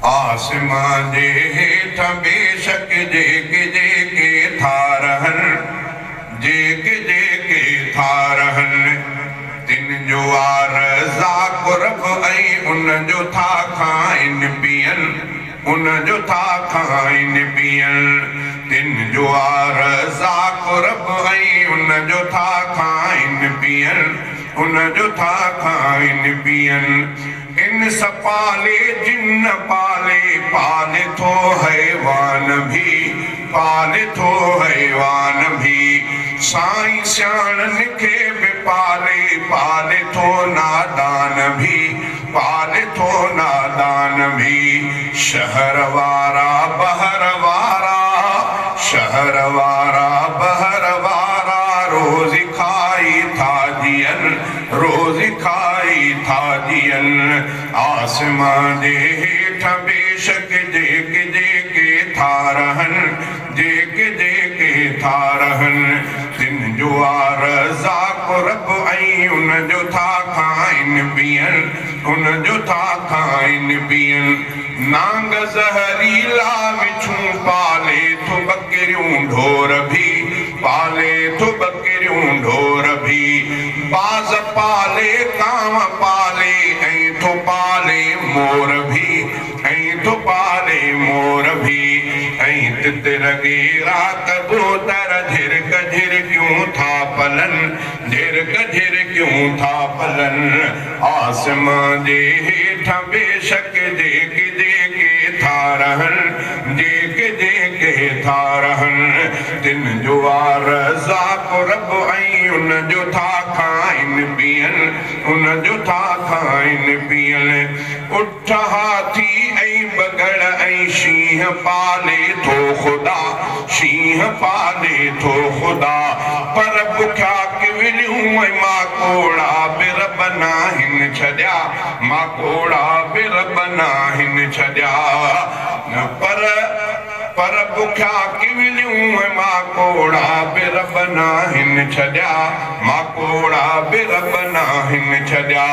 आसमान जे हेठ बेशक जेके था रहन, जेके था रहन, तिन जो आरज़ाक़ रब ऐं उन जो था खाइन पियन, उन जो था खाइन पियन। तिन जो आरज़ाक़ रब ऐं उन जो था खाइन पियन, उन जो था खाइन पियन। इंस पाले जिन्न पाले, पाले थो हैवान भी, पाले थो हैवान भी। साईं सियाणन खे बि पाले, पाले थो नादान भी, पाले थो नादान भी। शहर वारा बहर वारा, शहर वारा बहर वारा, रोज़ खाई था जियन, रोज़ खाई था जियन। आसमान जे हेठ बेशक जेके था रहन, जेके था रहन, तिन जो आरज़ाक़ रब ऐं उन जो था खाइन पियन, उन जो था खाइन पियन। नांग ज़हरीला विछूं पाले थो बकरियूं ढोर भी, पाले थो बकरियूं ढोर भी। बाज़ पाले कांव पाले, ऐं थो पाले मोर भी, ऐं थो पाले मोर भी। ऐं तितिर गेरा कबूतर झिरक झिरकियूं था पलन, झिरक झिरकियूं था पलन। आसमान जे हेठ बेशक जेके था रहन, जेके था रहन, तिन जो आरज़ाक़ रब ऐं उन जो था खाइन पियन, उन जो था खाइन पियन। उठ हाथी ऐं बगड़ ऐं शींहं पाले थो ख़ुदा, शींहं पाले थो ख़ुदा। पर बुखिया किविलियूं ऐं माकोड़ा बि रब नाहिन छॾिया, माकोड़ा बि रब नाहिन छॾिया। पर बुखिया किविलियूं ऐं माकोड़ा बि रब नाहिन छॾिया, माकोड़ा बि रब नाहिन छॾिया।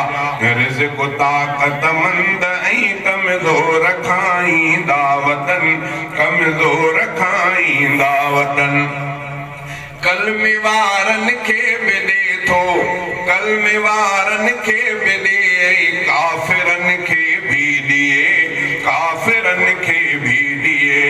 रिज़्क़ ताक़तमंद ऐं कमज़ोर खाईंदा वतन, कमज़ोर खाईंदा वतन। कलमे वारनि खे बि ॾे थो, कलमे वारनि खे बि ॾे, काफ़िरनि खे बि ॾिए, काफ़िरनि खे बि ॾिए।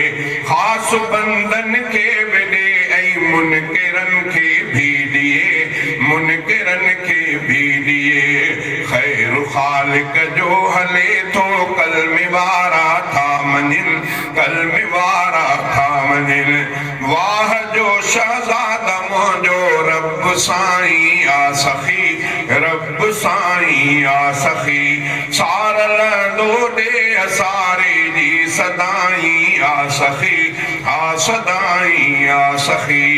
ख़ासि बंदनि खे बि ॾे, ऐं मुनकिरनि खे बि ॾिए, मुनकिरनि खे बि ॾिए। ख़ैरु ख़ालिक जो हले थो, कलमे वारा था मञनि, कलमे वारा था मञनि। वाह जो शहज़ादा मुंहिंजो रब साईं आ सखी, रब साईं आ सखी। सारलंदो ॾे असारे जी सदाईं आ सखी, आ सदाईं आ सखी।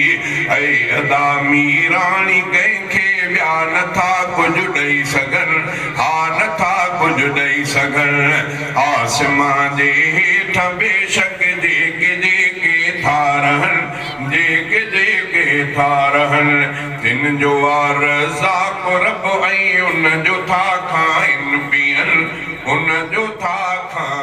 ऐं अदा मीराणी कंहिंखे ॿिया नथा कुझु ॾेई सघनि, हा नथा कुझु ॾेई सघनि। आसमान जे हेठ बेशक जेके था रहन, जेके था रहन, तिन जो आरज़ाक़ रब ऐं उन जो था खाइन पियन, उन जो था खाइन।